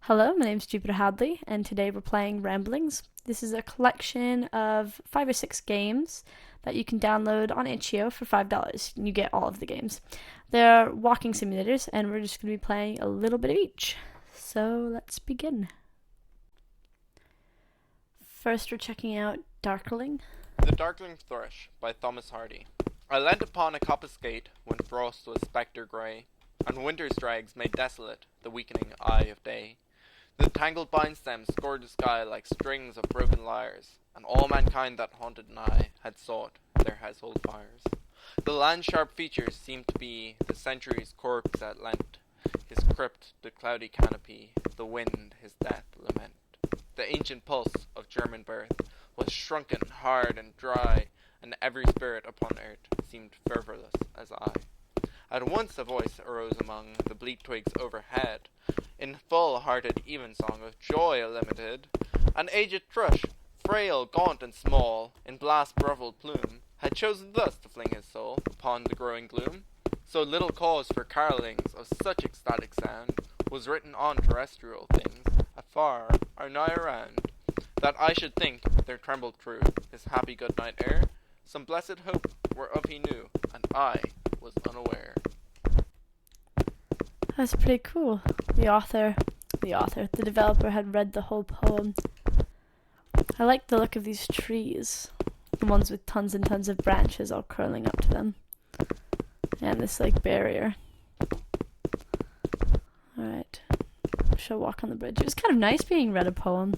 Hello, my name's Jupiter Hadley, and today we're playing Ramblings. This is a collection of 5 or 6 games that you can download on itch.io for $5, and you get all of the games. They're walking simulators, and we're just going to be playing a little bit of each. So let's begin. First, we're checking out Darkling. The Darkling Thrush by Thomas Hardy. I leant upon a coppice gate when frost was spectre grey, and winter's dregs made desolate the weakening eye of day. The tangled vine stems scored the sky like strings of broken lyres, and all mankind that haunted nigh had sought their household fires. The land's sharp features seemed to be the century's corpse at lent, his crypt the cloudy canopy, the wind his death lament. The ancient pulse of German birth was shrunken, hard, and dry, and every spirit upon earth seemed fervorless as I. At once a voice arose among the bleak twigs overhead, in full-hearted evensong of joy illimited. An aged thrush, frail, gaunt, and small, in blast-ruffled plume, had chosen thus to fling his soul upon the growing gloom. So little cause for carolings of such ecstatic sound was written on terrestrial things, afar or nigh around, that I should think there trembled through his happy good night air some blessed hope whereof he knew, and I was unaware. That's pretty cool. The developer had read the whole poem. I like the look of these trees, the ones with tons and tons of branches all curling up to them, and this barrier. Alright, shall walk on the bridge. It was kind of nice being read a poem.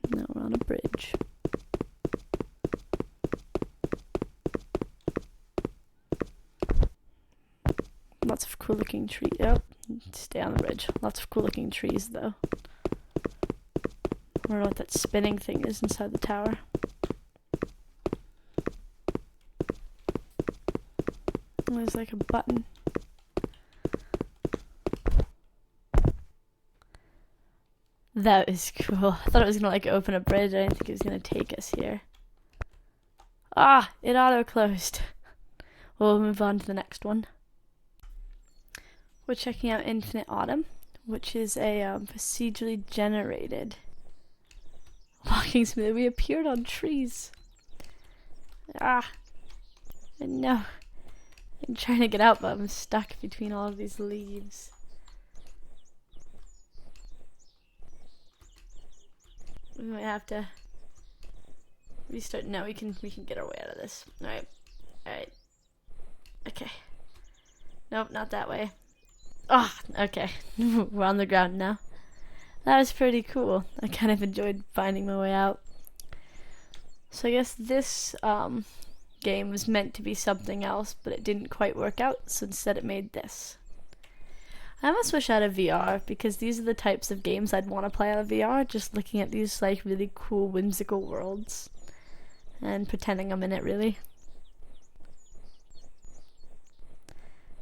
Now we're on a bridge. Lots of cool looking trees. Yep, stay on the bridge. Lots of cool looking trees though. I don't know what that spinning thing is inside the tower. There's like a button. That is cool. I thought it was gonna open a bridge. I didn't think it was gonna take us here. Ah, it auto closed. We'll move on to the next one. We're checking out Infinite Autumn, which is a procedurally generated walking simulator. We appeared on trees. No. I'm trying to get out, but I'm stuck between all of these leaves. We might have to restart. No, we can get our way out of this. Alright. Okay. Nope, not that way. Okay. We're on the ground now. That was pretty cool. I kind of enjoyed finding my way out. So I guess this game was meant to be something else, but it didn't quite work out, so instead it made this. I almost wish I had a VR, because these are the types of games I'd want to play out of VR, just looking at these really cool, whimsical worlds and pretending I'm in it, really.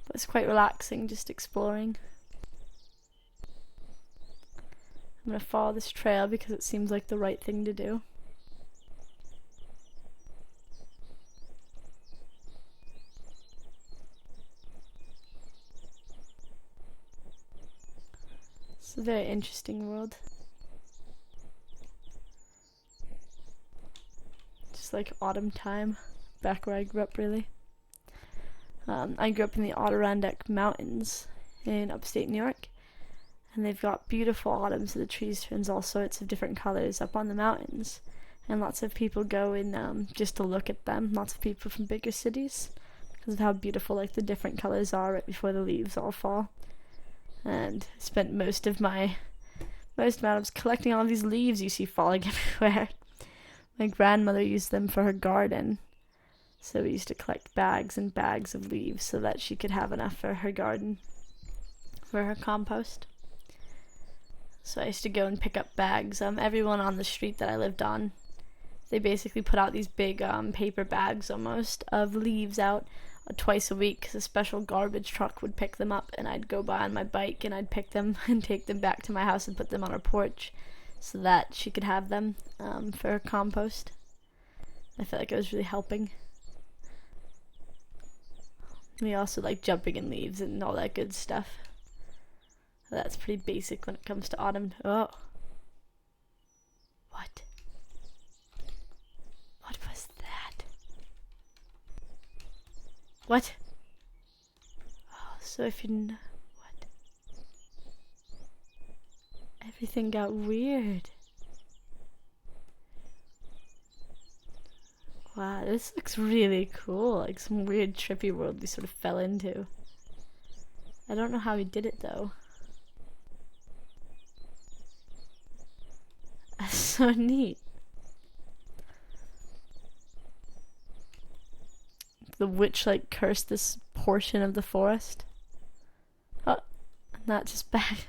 But it's quite relaxing, just exploring. I'm going to follow this trail because it seems like the right thing to do. It's a very interesting world. Just like autumn time, back where I grew up, really. I grew up in the Adirondack Mountains in upstate New York, and they've got beautiful autumns, so the trees turns all sorts of different colors up on the mountains, and lots of people go in just to look at them. Lots of people from bigger cities, because of how beautiful the different colors are right before the leaves all fall. And I spent most of my autumns collecting all of these leaves you see falling everywhere. My grandmother used them for her garden. So we used to collect bags and bags of leaves so that she could have enough for her garden, for her compost. So I used to go and pick up bags. Everyone on the street that I lived on, they basically put out these big paper bags almost of leaves out twice a week, because a special garbage truck would pick them up, and I'd go by on my bike and I'd pick them and take them back to my house and put them on her porch so that she could have them for her compost. I felt like I was really helping. We also like jumping in leaves and all that good stuff. That's pretty basic when it comes to autumn. Oh. What? What was that? What? Oh, so if you know what? Everything got weird. Wow, this looks really cool. Like some weird trippy world we sort of fell into. I don't know how he did it though. That's so neat. The witch like cursed this portion of the forest. Oh, and that's just back.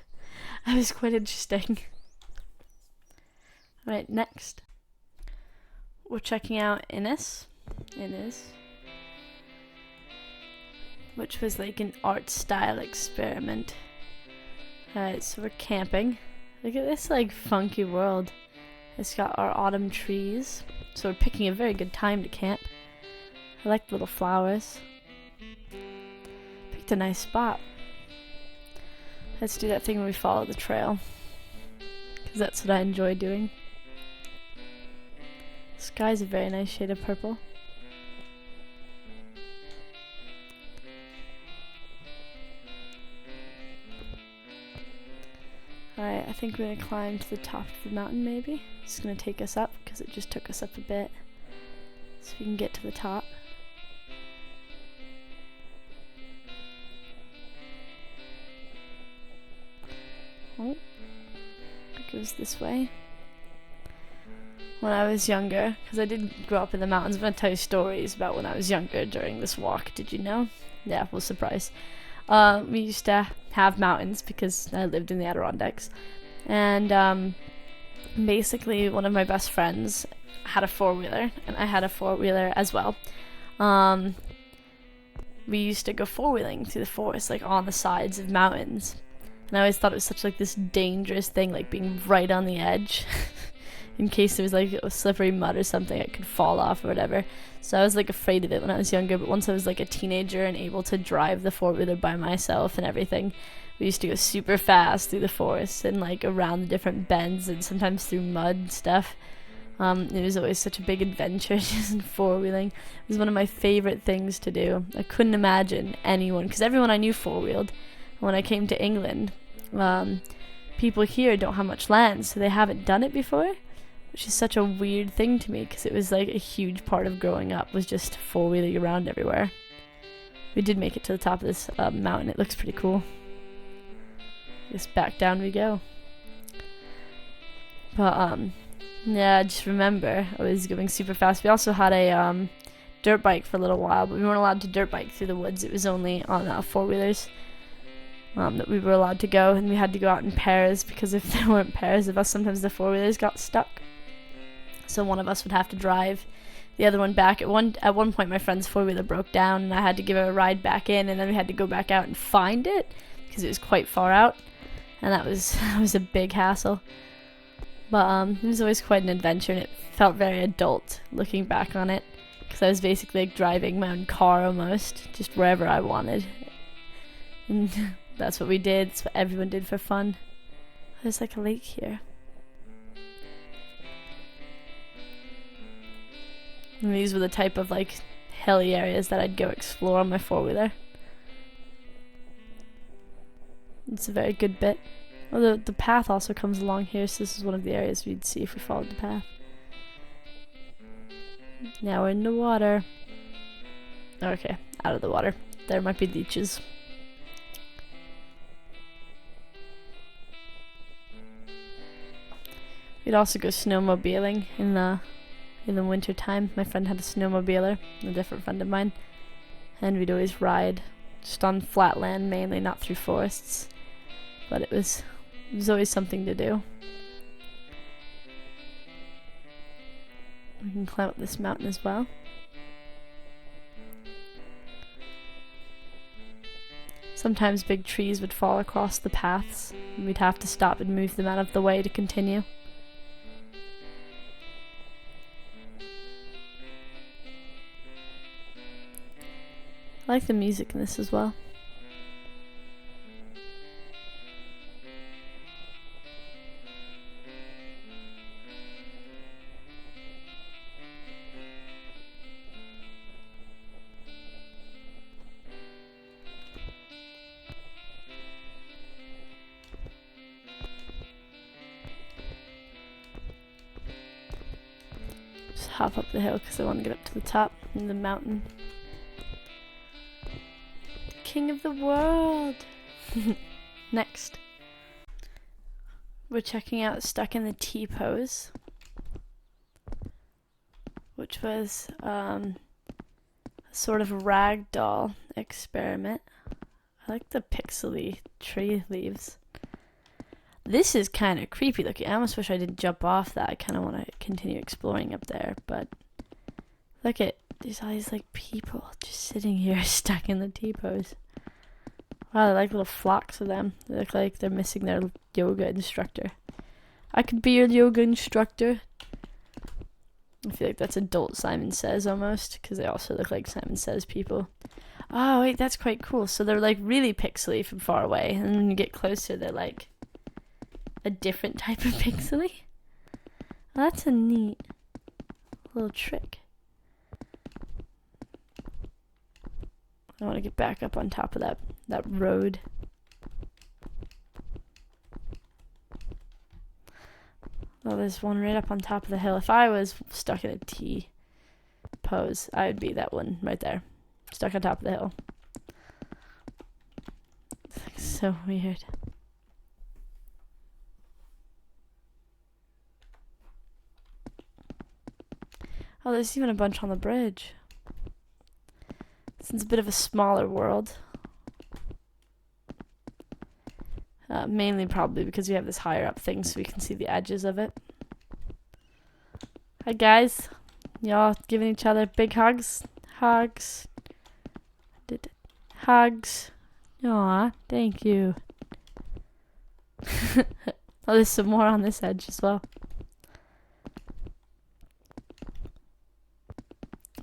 That was quite interesting. Right, next. We're checking out Innis, which was like an art style experiment. Alright, so we're camping. Look at this like funky world. It's got our autumn trees, so we're picking a very good time to camp. I like the little flowers. Picked a nice spot. Let's do that thing where we follow the trail, because that's what I enjoy doing. Sky's a very nice shade of purple. Alright, I think we're gonna climb to the top of the mountain maybe. It's gonna take us up because it just took us up a bit. So we can get to the top. Oh, it goes this way. When I was younger, because I did grow up in the mountains, I'm going to tell you stories about when I was younger during this walk. Did you know? Yeah, well, surprise. We used to have mountains because I lived in the Adirondacks. And basically, one of my best friends had a four-wheeler, and I had a four-wheeler as well. We used to go four-wheeling through the forest, like on the sides of mountains. And I always thought it was such like this dangerous thing, like being right on the edge. In case there was like a slippery mud or something, it could fall off or whatever. So I was like afraid of it when I was younger, but once I was like a teenager and able to drive the four-wheeler by myself and everything, we used to go super fast through the forest and like around the different bends and sometimes through mud and stuff. It was always such a big adventure just four-wheeling. It was one of my favorite things to do. I couldn't imagine anyone, because everyone I knew four-wheeled. When I came to England, people here don't have much land, so they haven't done it before. Which is such a weird thing to me, because it was like a huge part of growing up was just four-wheeling around everywhere. We did make it to the top of this mountain. It looks pretty cool. I guess back down we go. But yeah, just remember I was going super fast. We also had a dirt bike for a little while, but we weren't allowed to dirt bike through the woods. It was only on four-wheelers that we were allowed to go, and we had to go out in pairs, because if there weren't pairs of us, sometimes the four-wheelers got stuck. So one of us would have to drive the other one back. At one point, my friend's four-wheeler broke down, and I had to give her a ride back in, and then we had to go back out and find it, because it was quite far out, and that was a big hassle. But it was always quite an adventure, and it felt very adult looking back on it, because I was basically like driving my own car almost, just wherever I wanted. And that's what we did. That's what everyone did for fun. There's like a lake here. And these were the type of like hilly areas that I'd go explore on my four-wheeler. It's a very good bit. Although the path also comes along here, so this is one of the areas we'd see if we followed the path. Now we're in the water. Okay, out of the water. There might be leeches. We'd also go snowmobiling in the winter time. My friend had a snowmobiler, a different friend of mine, and we'd always ride just on flat land mainly, not through forests. But it was always something to do. We can climb up this mountain as well. Sometimes big trees would fall across the paths, and we'd have to stop and move them out of the way to continue. I like the music in this as well. Just hop up the hill because I want to get up to the top in the mountain. King of the world! Next. We're checking out Stuck in the Tipos, which was a sort of ragdoll experiment. I like the pixely tree leaves. This is kind of creepy looking. I almost wish I didn't jump off that. I kind of want to continue exploring up there, but look at, there's all these like people just sitting here stuck in the Tipos. Wow, they're like little flocks of them. They look like they're missing their yoga instructor. I could be your yoga instructor. I feel like that's adult Simon Says almost, because they also look like Simon Says people. Oh wait, that's quite cool. So they're like really pixely from far away, and when you get closer they're like a different type of pixely. Well, that's a neat little trick. I want to get back up on top of that road. Oh, there's one right up on top of the hill. If I was stuck in a T pose, I would be that one right there. Stuck on top of the hill. It's like so weird. Oh, there's even a bunch on the bridge. It's a bit of a smaller world. Mainly probably because we have this higher up thing so we can see the edges of it. Hi guys. Y'all giving each other big hugs? Hugs. Hugs. Aw, thank you. Oh, there's some more on this edge as well.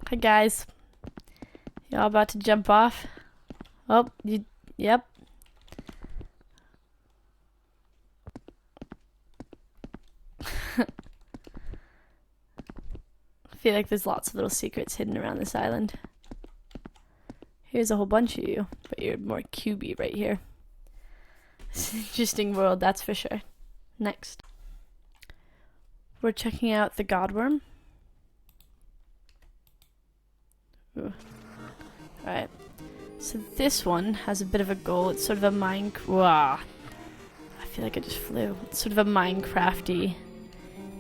Hi guys. Y'all about to jump off? Oh, yep. I feel like there's lots of little secrets hidden around this island. Here's a whole bunch of you, but you're more cubey right here. It's an interesting world, that's for sure. Next. We're checking out the Godworm. Ooh. Alright. So this one has a bit of a goal. It's sort of a I feel like I just flew. It's sort of a Minecrafty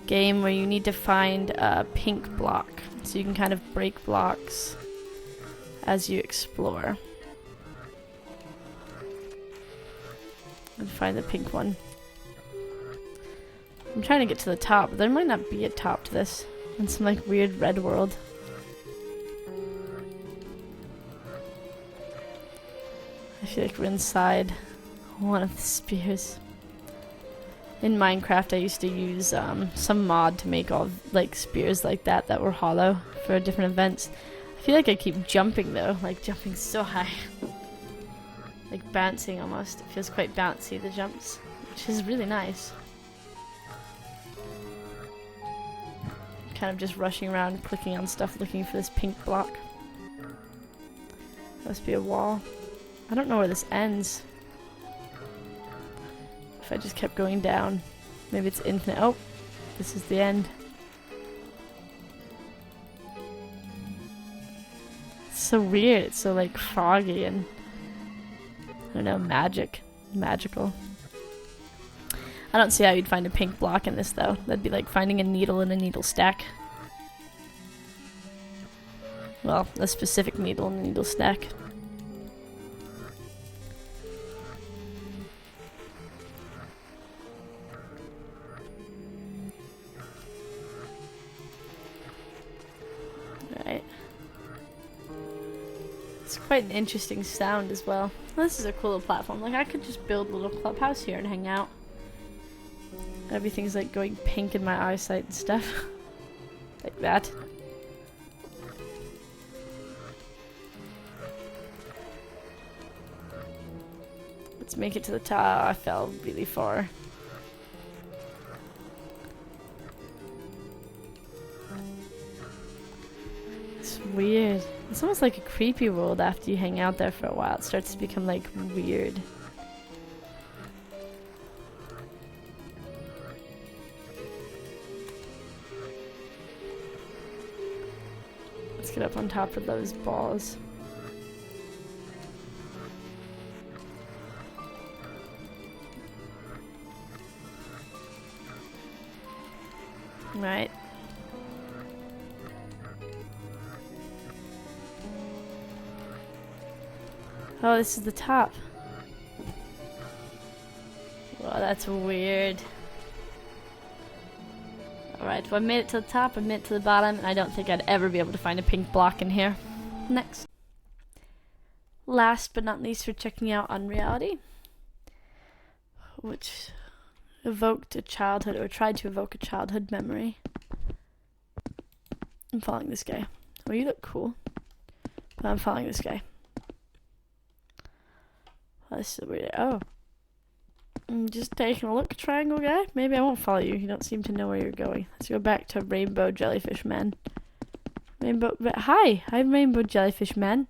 game where you need to find a pink block. So you can kind of break blocks as you explore. And find the pink one. I'm trying to get to the top, but there might not be a top to this. In some like weird red world. I feel like we're inside one of the spears. In Minecraft, I used to use some mod to make all like spears like that were hollow for different events. I feel like I keep jumping though, like jumping so high. Like bouncing almost. It feels quite bouncy, the jumps, which is really nice. Kind of just rushing around, clicking on stuff, looking for this pink block. Must be a wall. I don't know where this ends. If I just kept going down. Maybe it's infinite. Oh, this is the end. It's so weird. It's so like foggy and I don't know, magical. I don't see how you'd find a pink block in this though. That'd be like finding a needle in a needle stack. Well, a specific needle in a needle stack. Alright. It's quite an interesting sound as well. This is a cool little platform. Like I could just build a little clubhouse here and hang out. Everything's like going pink in my eyesight and stuff. Like that. Let's make it to the top. I fell really far. It's weird. It's almost like a creepy world after you hang out there for a while. It starts to become like weird. Let's get up on top of those balls. Right. Oh, this is the top. Well, that's weird. Alright, well I made it to the top, I made it to the bottom, and I don't think I'd ever be able to find a pink block in here. Next. Last but not least, we're checking out Unreality, which evoked a childhood, or tried to evoke a childhood memory. I'm following this guy. Oh, you look cool. But I'm following this guy. Oh, this is weird. Oh. I'm just taking a look, triangle guy. Maybe I won't follow you. You don't seem to know where you're going. Let's go back to Rainbow Jellyfish Man. Hi, I'm Rainbow Jellyfish Man.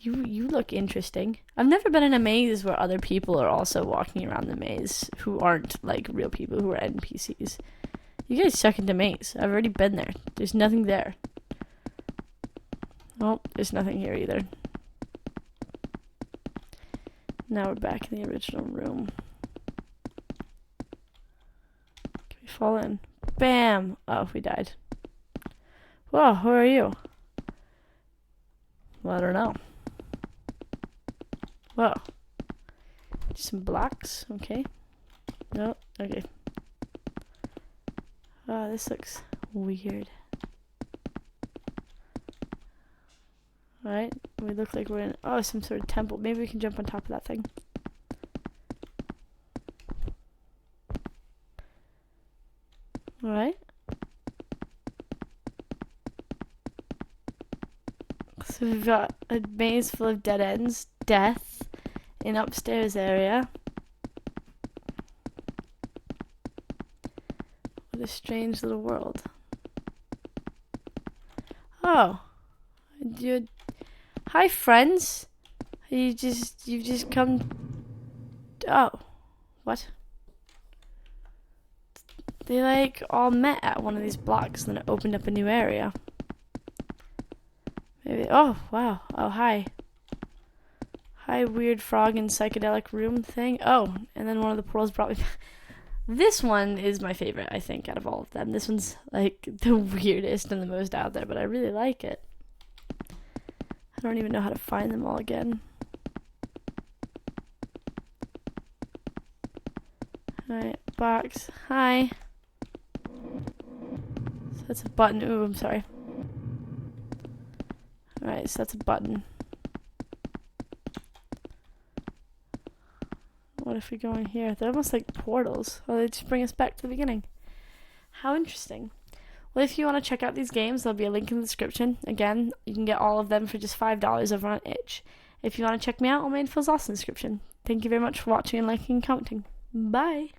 You look interesting. I've never been in a maze where other people are also walking around the maze who aren't like real people, who are NPCs. You guys suck into maze. I've already been there. There's nothing there. Oh, there's nothing here either. Now we're back in the original room. Can we fall in? Bam! Oh, we died. Whoa, who are you? Well, I don't know. Whoa. Some blocks, okay. No, okay. Oh, this looks weird. Alright, we look like we're in, oh, some sort of temple. Maybe we can jump on top of that thing. Alright. So we've got a maze full of dead ends, death, in upstairs area. What a strange little world. Oh. Hi friends. You've just come. Oh. What? They like all met at one of these blocks and then it opened up a new area. Maybe. Oh, wow. Oh, hi. Hi, weird frog and psychedelic room thing. Oh, and then one of the portals brought me back. This one is my favorite, I think, out of all of them. This one's like the weirdest and the most out there, but I really like it. I don't even know how to find them all again. Alright, box. Hi. So that's a button. Ooh, I'm sorry. Alright, so that's a button. What if we go in here? They're almost like portals. Oh, they just bring us back to the beginning. How interesting. Well, if you want to check out these games, there'll be a link in the description. Again, you can get all of them for just $5 over on Itch. If you want to check me out, all my info's also in the description. Thank you very much for watching and liking and commenting. Bye!